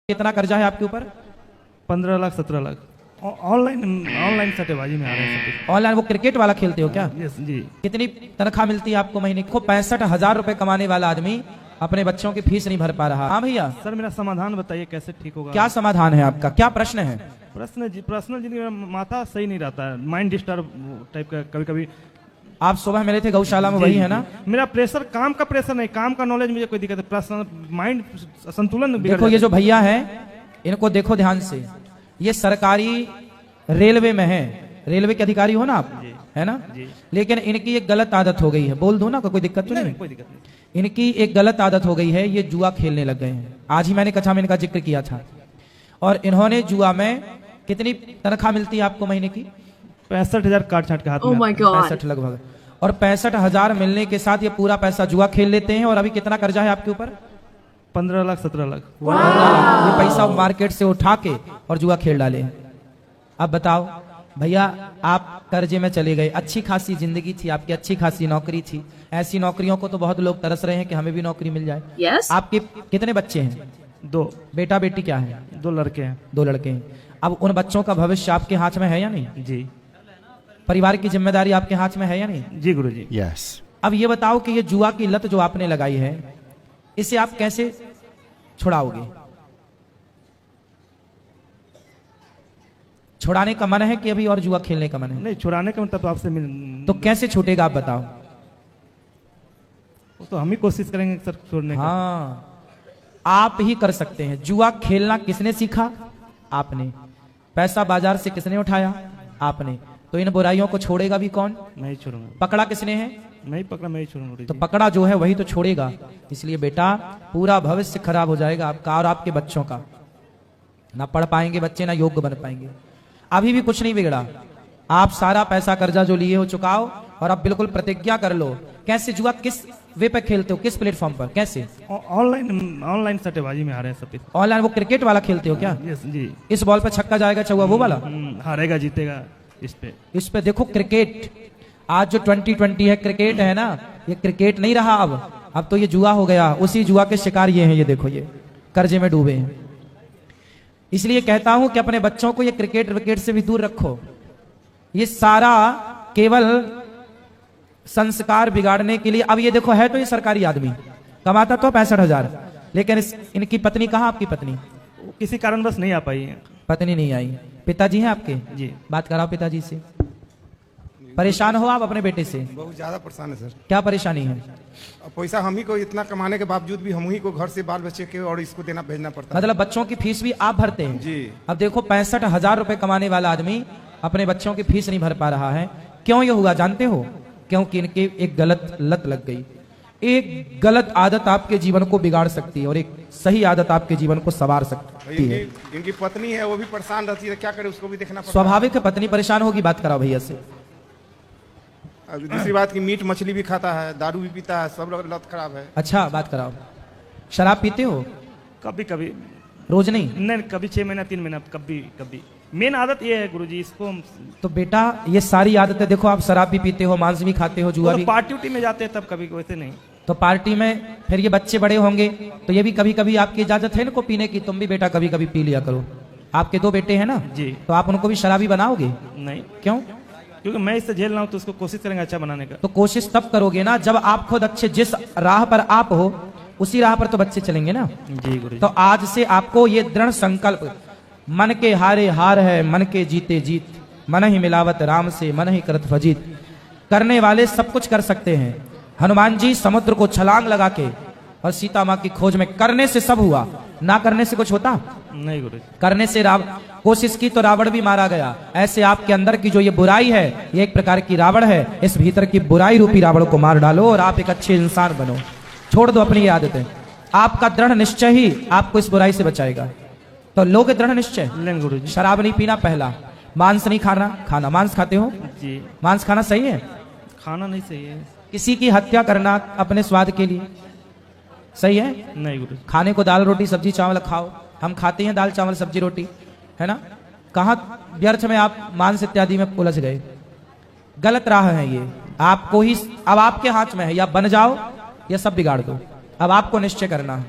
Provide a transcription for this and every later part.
कितना कर्जा है आपके ऊपर? 15 लाख 17 लाख ऑनलाइन सट्टेबाजी में आ रहे हैं सब। ऑनलाइन वो क्रिकेट वाला खेलते हो क्या? यस जी। कितनी तनख्वाह मिलती है आपको महीने की? 65,000 रुपए कमाने वाला आदमी अपने बच्चों की फीस नहीं भर पा रहा। हाँ भैया, सर मेरा समाधान बताइए कैसे ठीक होगा? क्या समाधान है आपका? क्या प्रश्न है? पर्सनल जिंदगी में माथा सही नहीं रहता है, माइंड डिस्टर्ब टाइप का कभी कभी। आप सुबह मिले थे गौशाला में, वही है ना? मेरा प्रेशर, काम का प्रेशर नहीं, काम का नॉलेज मुझे कोई दिक्कत है, पर्सनल माइंड संतुलन बिगड़ देखो ये जो भैया है इनको देखो ध्यान से, ये सरकारी रेलवे में है, रेलवे के अधिकारी हो ना आप, है ना? लेकिन इनकी एक गलत आदत हो गई है, बोल दो ना, कोई दिक्कत तो नहीं? कोई दिक्कत नहीं। इनकी एक गलत आदत हो गई है, ये जुआ खेलने लग गए हैं। आज ही मैंने कक्षा में इनका जिक्र किया था। और इन्होंने जुआ में कितनी तनख्वाह मिलती है आपको महीने की? 65,000 काट छाट के हाथ में। 65 लगभग। और 65,000 मिलने के साथ ये पूरा पैसा जुआ खेल लेते हैं। और अभी कितना कर्जा है आपके ऊपर? 15 लाख 17 लाख। ये पैसा मार्केट से उठा के और जुआ खेल डाले हैं। अब बताओ भैया, आप कर्जे में चले गए, अच्छी खासी जिंदगी थी आपकी, अच्छी खासी नौकरी थी। ऐसी नौकरियों को तो बहुत लोग तरस रहे हैं कि हमें भी नौकरी मिल जाए। Yes. आपके कितने बच्चे हैं? 2 बेटा बेटी क्या है? 2 लड़के हैं। 2 लड़के हैं। अब उन बच्चों का भविष्य आपके हाथ में है या नहीं? जी। परिवार की जिम्मेदारी आपके हाथ में है या नहीं? जी गुरुजी। यस। अब ये बताओ कि ये जुआ की लत जो आपने लगाई है, इसे आप कैसे छुड़ाओगे? छुड़ाने का मन है कि अभी और जुआ खेलने का मन है? नहीं, छुड़ाने का मतलब आपसे तो कैसे छूटेगा आप बताओ? वो तो हम ही कोशिश करेंगे सर छोड़ने का। हाँ, आप ही कर सकते हैं। जुआ खेलना किसने सीखा? आपने। पैसा बाजार से किसने उठाया? आपने। तो इन बुराइयों को छोड़ेगा भी कौन? मैं ही छोड़ूंगा। पकड़ा किसने है? नहीं पकड़ा, मैं ही छोड़ूंगा। तो पकड़ा जो है वही तो छोड़ेगा। इसलिए बेटा, पूरा भविष्य खराब हो जाएगा आपका और आपके बच्चों का। ना पढ़ पाएंगे बच्चे, ना योग्य बन पाएंगे। अभी भी कुछ नहीं बिगड़ा, आप सारा पैसा कर्जा जो लिए हो चुकाओ और अब बिल्कुल प्रतिज्ञा कर लो। कैसे जुआ किस वे पे खेलते हो? किस प्लेटफॉर्म पर? कैसे? ऑनलाइन सट्टेबाजी में आ रहे हैं सब। ऑनलाइन वो क्रिकेट वाला खेलते हो क्या? यस जी। इस बॉल पे छक्का जाएगा, चौका, वो वाला? हारेगा जीतेगा इस पे देखो क्रिकेट, आज जो 2020 है क्रिकेट है ना, ये क्रिकेट नहीं रहा। अब तो ये जुआ हो गया। उसी जुआ के शिकार ये हैं, ये देखो, ये कर्जे में डूबे हैं। इसलिए कहता हूं कि अपने बच्चों को ये क्रिकेट विकेट से भी दूर रखो। ये सारा केवल संस्कार बिगाड़ने के लिए। अब ये देखो, है तो ये सरकारी आदमी, कमाता तो 65,000, लेकिन इनकी पत्नी कहाँ? आपकी पत्नी किसी कारणवश नहीं आ पाई है। पत्नी नहीं आई। पिताजी हैं आपके? जी। बात कराओ पिताजी से। परेशान हो आप अपने बेटे से? बहुत ज्यादा परेशान है सर। क्या परेशानी है? अब पैसा हम ही को, इतना कमाने के बावजूद भी हम ही को घर से बाल बच्चे के और इसको देना भेजना पड़ता है। मतलब बच्चों की फीस भी आप भरते हैं? जी। अब देखो, 65,000 रुपए कमाने वाला आदमी अपने बच्चों की फीस नहीं भर पा रहा है। क्यों ये हुआ जानते हो? क्योंकि इनकी एक गलत लत लग गई। एक गलत आदत आपके जीवन को बिगाड़ सकती है और एक सही आदत आपके जीवन को संवार सकती है। इनकी पत्नी है, वो भी परेशान रहती है, क्या करे, उसको भी देखना पड़ता है। स्वाभाविक है, पत्नी परेशान होगी। बात कराओ भैया से। अब दूसरी बात की मीट मछली भी खाता है, दारू भी पीता है, सब लत खराब है। अच्छा, बात कराओ। शराब पीते हो? कभी कभी, रोज नहीं? नहीं, कभी 6 महीना 3 महीना, कभी कभी। मेन आदत ये है गुरुजी, इसको। तो बेटा, ये सारी आदतें देखो, आप शराब भी पीते हो, मांस भी खाते हो, जुआ भी। पार्टी उटी में जाते हैं तब कभी, वैसे नहीं। तो पार्टी में फिर ये बच्चे बड़े होंगे तो ये भी कभी कभी आपकी इजाजत है इनको पीने की? तुम भी बेटा कभी कभी पी लिया करो। आपके 2 बेटे हैं ना? जी। तो आप उनको भी शराबी बनाओगे? नहीं। क्यों? क्योंकि मैं इससे झेल रहा हूँ, तो उसको कोशिश करेंगे अच्छा बनाने का। तो कोशिश तब करोगे ना जब आप खुद अच्छे, जिस राह पर आप हो उसी राह पर तो बच्चे चलेंगे ना। जी गुरु। तो आज से आपको ये दृढ़ संकल्प, मन के हारे हार है, मन के जीते जीत, मन ही मिलावत राम से, मन ही करत फजीत। करने वाले सब कुछ कर सकते हैं। हनुमान जी समुद्र को छलांग लगा के और सीता माँ की खोज में, करने से सब हुआ, ना करने से कुछ होता? नहीं गुरु। करने से कोशिश की तो रावण भी मारा गया। ऐसे आपके अंदर की जो ये बुराई है, ये एक प्रकार की रावण है। इस भीतर की बुराई रूपी रावण को मार डालो और आप एक अच्छे इंसान बनो। छोड़ दो अपनी ये आदतें। आपका दृढ़ निश्चय ही आपको इस बुराई से बचाएगा। तो लोगे दृढ़ निश्चय। लें गुरु जी। शराब नहीं पीना पहला, मांस नहीं खाना। मांस खाते हो? जी। मांस खाना सही है? खाना नहीं सही है। किसी की हत्या करना अपने स्वाद के लिए सही है? नहीं गुरु। खाने को दाल रोटी सब्जी चावल खाओ। हम खाते हैं दाल चावल सब्जी रोटी, है ना? कहाँ व्यर्थ में आप मांस इत्यादि में उलझ गए। गलत राह है ये। आपको ही, अब आपके हाथ में है, या बन जाओ या सब बिगाड़ दो। अब आपको निश्चय करना है।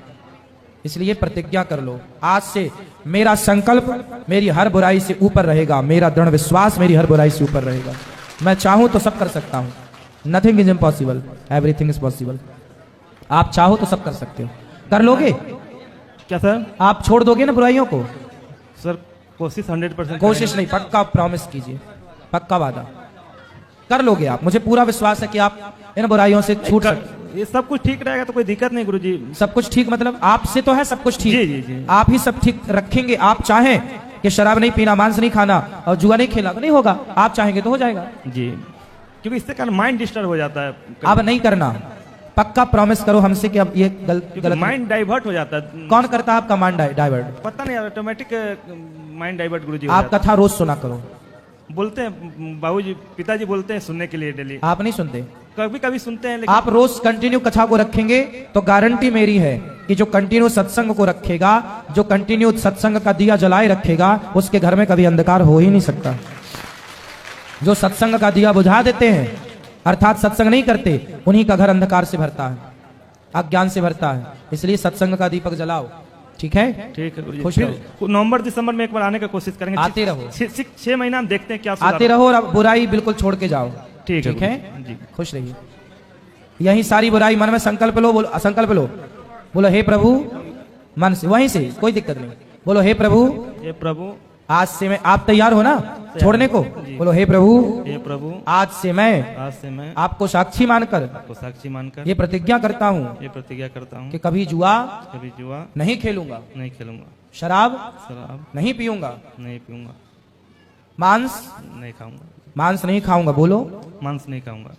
इसलिए प्रतिज्ञा कर लो, आज से मेरा संकल्प मेरी हर बुराई से ऊपर रहेगा, मेरा दृढ़ विश्वास मेरी हर बुराई से ऊपर रहेगा। मैं चाहूं तो सब कर सकता हूं, nothing is impossible, everything is possible. आप चाहो तो सब कर सकते हो। कर लोगे? क्या सर? आप छोड़ दोगे ना बुराइयों को? सर कोशिश 100% कोशिश नहीं, पक्का प्रॉमिस कीजिए, पक्का वादा। कर लोगे आप, मुझे पूरा विश्वास है कि आप इन बुराइयों से छूट सकते। ये सब कुछ ठीक रहेगा तो कोई दिक्कत नहीं गुरुजी। सब कुछ ठीक मतलब आपसे तो है सब कुछ ठीक। जी, जी, जी। आप ही सब ठीक रखेंगे। आप चाहें कि शराब नहीं पीना, मांस नहीं खाना और जुआ नहीं खेला, नहीं होगा। आप चाहेंगे तो हो जाएगा जी, क्योंकि इससे कारण माइंड डिस्टर्ब हो जाता है। अब नहीं करना, पक्का प्रॉमिस करो हमसे कि अब ये गलत। माइंड डाइवर्ट हो जाता है। कौन करता है आपका माइंड डाइवर्ट? पता नहीं, ऑटोमेटिक माइंड डाइवर्ट गुरुजी हो आप जाता कथा रोज सुना करो। है। बोलते हैं बाबूजी, पिताजी बोलते हैं सुनने के लिए डेली। आप नहीं सुनते? कभी कभी सुनते हैं लेकिन आप रोज कंटिन्यू कथा को रखेंगे तो गारंटी मेरी है कि जो कंटिन्यू सत्संग को रखेगा, जो कंटिन्यू सत्संग का दिया जलाए रखेगा, उसके घर में कभी अंधकार हो ही नहीं सकता। जो सत्संग का दिया बुझा देते हैं, अर्थात सत्संग नहीं करते, उन्हीं का घर अंधकार से भरता है, अज्ञान से भरता है। इसलिए सत्संग का दीपक जलाओ, ठीक है? ठीक है गुरुजी। खुश फिर रहो। नवंबर दिसंबर में एक बार आने का कोशिश करेंगे। आते रहो। 6 महीना हम देखते हैं क्या सुधार आते रहो और अब बुराई बिल्कुल छोड़ के जाओ, ठीक है ठीक है? गुरुजी, जी। खुश रहिए। यही सारी बुराई मन में संकल्प लो, बोलो संकल्प लो, बोलो हे प्रभु, मन से, वहीं से, कोई दिक्कत नहीं। बोलो हे प्रभु, हे प्रभु, आज से मैं, आप तैयार हो ना छोड़ने को? जी। बोलो हे प्रभु, हे प्रभु, आज से मैं आज से मैं आपको साक्षी मानकर आपको साक्षी मानकर ये प्रतिज्ञा करता हूँ ये प्रतिज्ञा करता हूँ कि कभी जुआ कभी जुआ नहीं खेलूंगा, नहीं खेलूंगा, शराब शराब नहीं पीऊंगा, नहीं पीऊंगा, मांस नहीं खाऊंगा, मांस नहीं खाऊंगा। बोलो मांस नहीं खाऊंगा।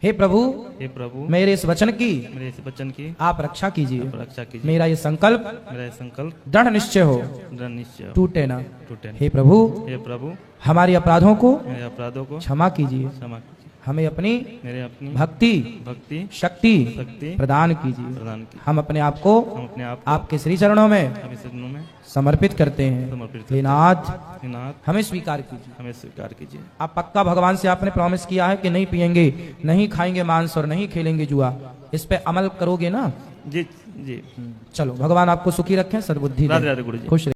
हे प्रभु, हे प्रभु, मेरे इस वचन की मेरे इस वचन की आप रक्षा कीजिए। आप रक्षा कीजिए। मेरा ये संकल्प मेरा ये संकल्प दृढ़ निश्चय हो, दृढ़ निश्चय हो, टूटे ना। टूटे नहीं। हे प्रभु, हे प्रभु, हमारे अपराधों को मेरे अपराधों को क्षमा कीजिए, क्षमा कीजिए, हमें अपनी मेरे अपनी भक्ति भक्ति शक्ति शक्ति प्रदान कीजिए। प्रदान की। हम अपने आप को हम अपने आप को आपके श्री चरणों में अभी सदनों में समर्पित करते हैं। समर्पित हे नाथ, हे नाथ, हमें स्वीकार कीजिए। हमें स्वीकार कीजिए। आप पक्का भगवान से आपने प्रॉमिस किया है कि नहीं पिएंगे, नहीं खाएंगे मांस और नहीं खेलेंगे जुआ, इस पे अमल करोगे ना? जी जी। चलो, भगवान आपको सुखी रखें, सद्बुद्धि दें। राधे राधे गुरुजी। खुश रहिए।